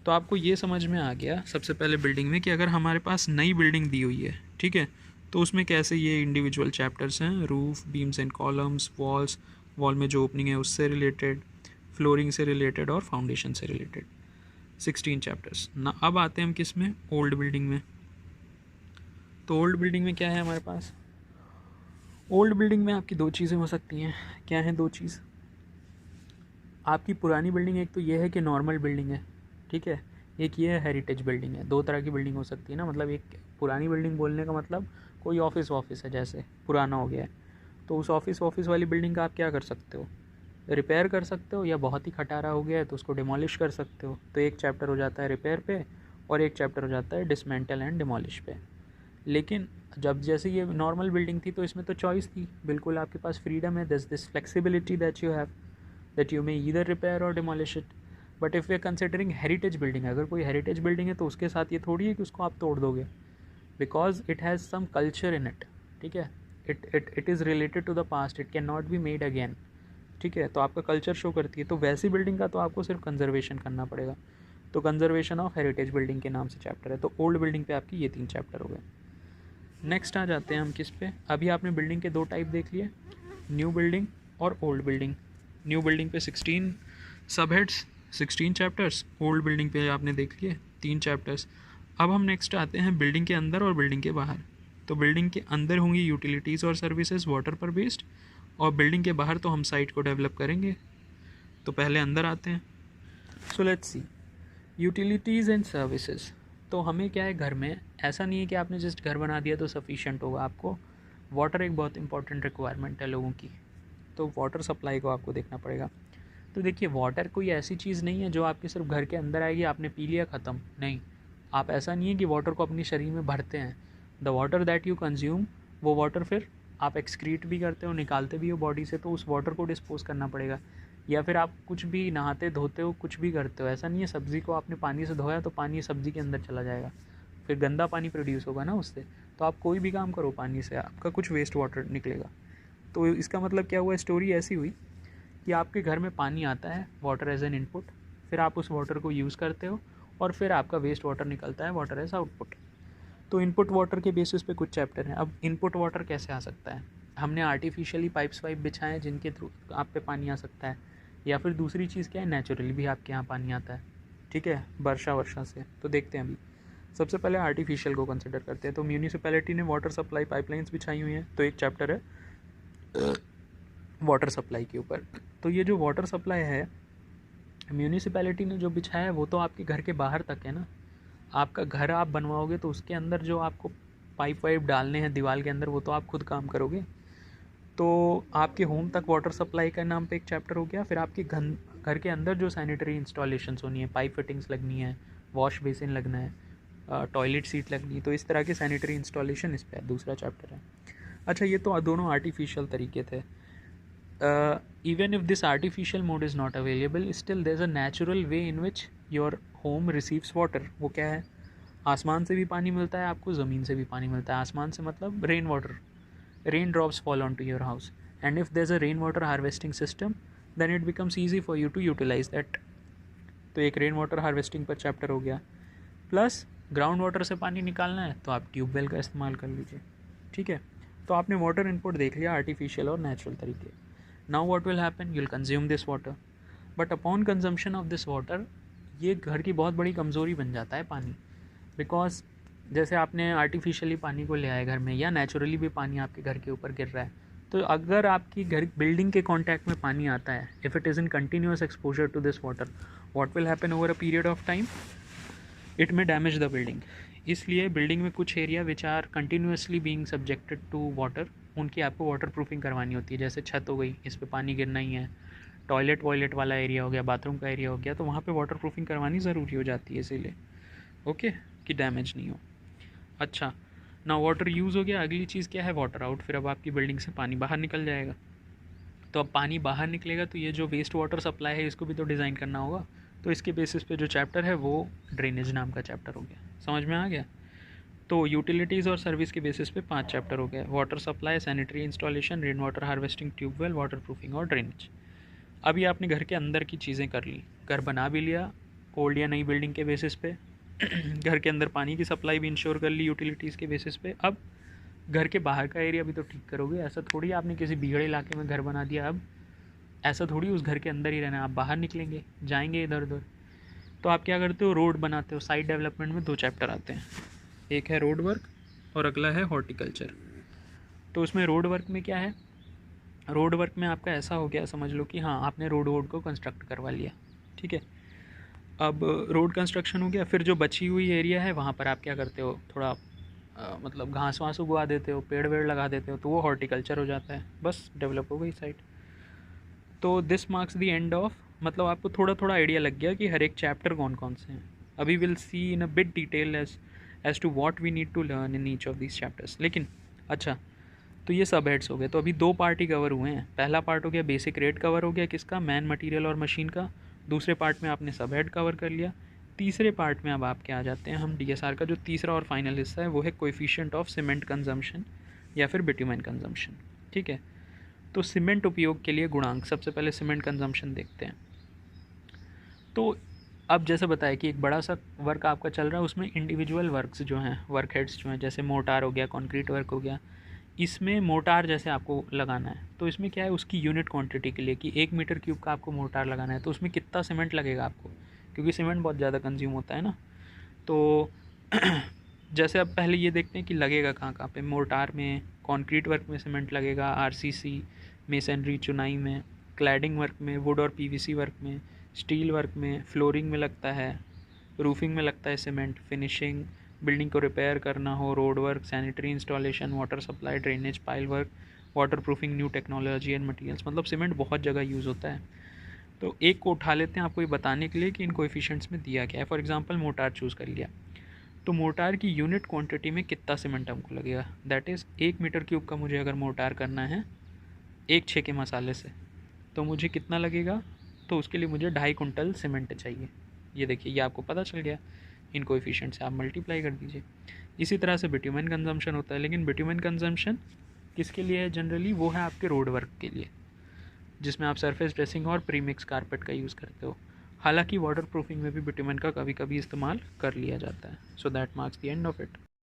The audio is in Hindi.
तो आपको ये समझ में आ गया सबसे पहले बिल्डिंग में कि अगर हमारे पास नई बिल्डिंग दी हुई है, ठीक है, तो उसमें कैसे ये इंडिविजुअल चैप्टर्स हैं, roof, beams and columns, walls, wall में जो ओपनिंग है उससे रिलेटेड, फ्लोरिंग से रिलेटेड और फाउंडेशन से रिलेटेड, 16 चैप्टर्स ना। अब आते हैं हम किस में, ओल्ड बिल्डिंग में। तो ओल्ड बिल्डिंग में क्या है हमारे पास, ओल्ड बिल्डिंग में आपकी दो चीज़ें हो सकती हैं। क्या हैं दो चीज़, आपकी पुरानी बिल्डिंग एक तो ये है कि नॉर्मल बिल्डिंग है, ठीक है, एक ये है हेरिटेज बिल्डिंग है। दो तरह की बिल्डिंग हो सकती है ना, मतलब एक पुरानी बिल्डिंग बोलने का मतलब कोई ऑफिस है जैसे पुराना हो गया है, तो उस ऑफिस वाली बिल्डिंग का आप क्या कर सकते हो, रिपेयर कर सकते हो, या बहुत ही खटारा हो गया है तो उसको डिमोलिश कर सकते हो। तो एक चैप्टर हो जाता है रिपेयर पे और एक चैप्टर हो जाता है डिसमेंटल एंड डिमोलिश पे। लेकिन जब जैसे ये नॉर्मल बिल्डिंग थी तो इसमें तो चॉइस थी, बिल्कुल आपके पास फ्रीडम है, this flexibility that you have, that you may either repair or demolish it. But if we are considering heritage building, अगर कोई heritage building है तो उसके साथ ये थोड़ी है कि उसको आप तोड़ दोगे, because it has some culture in it, ठीक है, it is related to the past, it cannot be made again, ठीक है, तो आपका कल्चर शो करती है। तो वैसी बिल्डिंग का तो आपको सिर्फ कंजर्वेशन करना पड़ेगा, तो कंजर्वेशन ऑफ हेरिटेज बिल्डिंग के नाम से चैप्टर है। तो ओल्ड बिल्डिंग पे आपकी ये 3 चैप्टर हो गए। नेक्स्ट आ जाते हैं हम किस पे, अभी आपने बिल्डिंग के 2 टाइप देख लिए, न्यू बिल्डिंग और ओल्ड बिल्डिंग। न्यू बिल्डिंग पे 16 सब हेड्स, 16 चैप्टर्स, ओल्ड बिल्डिंग पे आपने देख लिए 3 चैप्टर्स। अब हम नेक्स्ट आते हैं बिल्डिंग के अंदर और बिल्डिंग के बाहर। तो बिल्डिंग के अंदर होंगी यूटिलिटीज़ और सर्विसेज वाटर पर बेस्ड, और बिल्डिंग के बाहर तो हम साइट को डेवलप करेंगे। तो पहले अंदर आते हैं। So let's see utilities and services. तो हमें क्या है, घर में ऐसा नहीं है कि आपने जस्ट घर बना दिया तो सफिशिएंट होगा, आपको वाटर एक बहुत इंपॉर्टेंट रिक्वायरमेंट है लोगों की, तो वाटर सप्लाई को आपको देखना पड़ेगा। तो देखिए वाटर कोई ऐसी चीज़ नहीं है जो आपके सिर्फ घर के अंदर आएगी, आपने पी लिया ख़त्म, नहीं। आप ऐसा नहीं है कि वाटर को अपने शरीर में भरते हैं, the water that you consume, वो वाटर फिर आप एक्सक्रीट भी करते हो, निकालते भी हो बॉडी से, तो उस वाटर को डिस्पोज करना पड़ेगा। या फिर आप कुछ भी नहाते धोते हो, कुछ भी करते हो, ऐसा नहीं है सब्ज़ी को आपने पानी से धोया तो पानी सब्ज़ी के अंदर चला जाएगा, फिर गंदा पानी प्रोड्यूस होगा ना उससे। तो आप कोई भी काम करो पानी से, आपका कुछ वेस्ट वाटर निकलेगा। तो इसका मतलब क्या हुआ, स्टोरी ऐसी हुई कि आपके घर में पानी आता है, वाटर एज एन इनपुट, फिर आप उस वाटर को यूज़ करते हो और फिर आपका वेस्ट वाटर निकलता है, वाटर एज आउटपुट। तो इनपुट वाटर के बेसिस पे कुछ चैप्टर हैं। अब इनपुट वाटर कैसे आ सकता है, हमने आर्टिफिशियली पाइप्स वाइप बिछाए हैं जिनके थ्रू आप पे पानी आ सकता है, या फिर दूसरी चीज़ क्या है, नेचुरली भी आपके यहाँ पानी आता है, ठीक है, वर्षा से। तो देखते हैं अभी सबसे पहले आर्टिफिशियल को कंसिडर करते हैं। तो म्यूनिसिपैलिटी ने वाटर सप्लाई पाइपलाइंस बिछाई हुई हैं, तो एक चैप्टर है वाटर सप्लाई के ऊपर। तो ये जो वाटर सप्लाई है म्यूनिसिपैलिटी ने जो बिछाया है वो तो आपके घर के बाहर तक है ना, आपका घर आप बनवाओगे तो उसके अंदर जो आपको पाइप वाइप डालने हैं दीवार के अंदर वो तो आप खुद काम करोगे। तो आपके होम तक वाटर सप्लाई का नाम पे एक चैप्टर हो गया। फिर आपके घर के अंदर जो सैनिटरी इंस्टॉलेशंस होनी है, पाइप फिटिंग्स लगनी है, वॉश बेसिन लगना है, टॉयलेट सीट लगनी है, तो इस तरह के सैनिटरी इंस्टॉलेशन इस पर दूसरा चैप्टर है। अच्छा, ये तो दोनों आर्टिफिशियल तरीके थे। even if this artificial mode is not available, still there's a natural way in which your home receives water। वो क्या है, आसमान से भी पानी मिलता है आपको, ज़मीन से भी पानी मिलता है। आसमान से मतलब rain water, rain drops fall onto your house, and if there's a rainwater harvesting system then it becomes easy for you to utilize that। तो एक रेन वाटर हार्वेस्टिंग पर चैप्टर हो गया। प्लस ग्राउंड वाटर से पानी निकालना है तो आप ट्यूबवेल का इस्तेमाल कर लीजिए, ठीक है। तो आपने वाटर इनपुट देख लिया, आर्टिफिशियल और नेचुरल तरीके। Now what will happen, you will consume this water, but upon consumption of this water ये घर की बहुत बड़ी कमज़ोरी बन जाता है पानी। बिकॉज जैसे आपने आर्टिफिशियली पानी को ले आए घर में, या नेचुरली भी पानी आपके घर के ऊपर गिर रहा है, तो अगर आपकी घर बिल्डिंग के कांटेक्ट में पानी आता है, if it is in continuous exposure to this water, what will happen over a period of time, it may damage the building. इसलिए बिल्डिंग में कुछ area which are continuously being subjected to water, उनकी आपको वाटर प्रूफिंग करवानी होती है। जैसे छत हो गई, इस पर पानी गिरना ही है, टॉयलेट वॉयलेट वाला एरिया हो गया, बाथरूम का एरिया हो गया, तो वहाँ पे वाटर प्रूफिंग करवानी ज़रूरी हो जाती है इसीलिए, ओके, कि डैमेज नहीं हो। अच्छा, ना वाटर यूज़ हो गया, अगली चीज़ क्या है, वाटर आउट। फिर अब आपकी बिल्डिंग से पानी बाहर निकल जाएगा। तो अब पानी बाहर निकलेगा तो ये जो वेस्ट वाटर सप्लाई है इसको भी तो डिज़ाइन करना होगा। तो इसके बेसिस पे जो चैप्टर है वो ड्रेनेज नाम का चैप्टर हो गया। समझ में आ गया। तो यूटिलिटीज़ और सर्विस के बेसिस पे 5 चैप्टर हो गए, water supply, sanitary installation, rain water harvesting, tubewell, waterproofing और ड्रेनेज। अभी आपने घर के अंदर की चीज़ें कर ली, घर बना भी लिया, ओल्ड या नई बिल्डिंग के बेसिस पे घर के अंदर पानी की सप्लाई भी इंश्योर कर ली यूटिलिटीज़ के बेसिस पे। अब घर के बाहर का एरिया भी तो ठीक करोगे, ऐसा थोड़ी आपने किसी बिगड़े इलाके में घर बना दिया, अब ऐसा थोड़ी उस घर के अंदर ही रहना है, आप बाहर निकलेंगे, जाएंगे इधर उधर। तो आप क्या करते हो, रोड बनाते हो। साइट डेवलपमेंट में 2 चैप्टर आते हैं, एक है रोड वर्क और अगला है हॉर्टिकल्चर। तो उसमें रोड वर्क में क्या है, रोड वर्क में आपका ऐसा हो गया, समझ लो कि हाँ आपने रोड को कंस्ट्रक्ट करवा लिया, ठीक है। अब रोड कंस्ट्रक्शन हो गया, फिर जो बची हुई एरिया है वहाँ पर आप क्या करते हो, थोड़ा मतलब घास वास उगवा देते हो, पेड़ वेड़ लगा देते हो, तो वो हॉर्टिकल्चर हो जाता है, बस डेवलप हो गई साइट। तो this marks the end of, मतलब आपको थोड़ा थोड़ा आइडिया लग गया कि हर एक चैप्टर कौन कौन से हैं। अभी will see in a bit detail as to what we need to learn in each of this chapters. लेकिन अच्छा, तो ये सब हेड्स हो गए। तो अभी 2 पार्ट ही कवर हुए हैं। पहला पार्ट हो गया बेसिक रेट कवर हो गया किसका, मैन मटेरियल और मशीन का। दूसरे पार्ट में आपने सब हेड कवर कर लिया। तीसरे पार्ट में अब आपके आ जाते हैं हम डीएसआर का जो तीसरा और फाइनल हिस्सा है, वो है कोएफिशिएंट ऑफ सीमेंट कंजम्पशन या फिर बिट्यूमेन कंजम्पशन, ठीक है। तो सीमेंट उपयोग के लिए गुणांक, सबसे पहले सीमेंट कंजम्पशन देखते हैं। तो अब जैसे बताया कि एक बड़ा सा वर्क आपका चल रहा है, उसमें इंडिविजुअल वर्क्स जो हैं, वर्क हेड्स जो हैं, जैसे मोटार हो गया, कंक्रीट वर्क हो गया, इसमें मोटार जैसे आपको लगाना है, तो इसमें क्या है, उसकी यूनिट क्वांटिटी के लिए कि 1 मीटर क्यूब का आपको मोटार लगाना है, तो उसमें कितना सीमेंट लगेगा आपको, क्योंकि सीमेंट बहुत ज़्यादा कंज्यूम होता है ना। तो जैसे अब पहले ये देखते हैं कि लगेगा कहाँ कहाँ पे। मोटार में, कंक्रीट वर्क में सीमेंट लगेगा, आरसीसी, मेसनरी चुनाई में, क्लैडिंग वर्क में, वुड और पीवीसी वर्क में, स्टील वर्क में, फ्लोरिंग में लगता है, रूफिंग में लगता है सीमेंट, फिनिशिंग, बिल्डिंग को रिपेयर करना हो, road work, sanitary installation, water supply, drainage, pile work, water proofing, new technology and materials, मतलब सीमेंट बहुत जगह यूज़ होता है। तो एक को उठा लेते हैं आपको ये बताने के लिए कि इन कोएफिशिएंट्स में दिया क्या है। फॉर एग्जांपल मोटार चूज़ कर लिया, तो मोटार की यूनिट क्वांटिटी में कितना सीमेंट हमको लगेगा, दैट इज़ 1 मीटर क्यूब का मुझे अगर मोटार करना है एक छः के मसाले से, तो मुझे कितना लगेगा, तो उसके लिए मुझे 2.5 कुंटल सीमेंट चाहिए। ये देखिए, ये आपको पता चल गया, इन कोएफिशिएंट से आप मल्टीप्लाई कर दीजिए। इसी तरह से बिट्यूमेन कंजम्पशन होता है, लेकिन बिट्यूमेन कंजम्पशन किसके लिए है जनरली, वो है आपके रोड वर्क के लिए, जिसमें आप सरफेस ड्रेसिंग और प्रीमिक्स कारपेट का यूज़ करते हो। हालांकि वाटर प्रूफिंग में भी बिट्यूमेन का कभी कभी इस्तेमाल कर लिया जाता है। So that marks the end of it.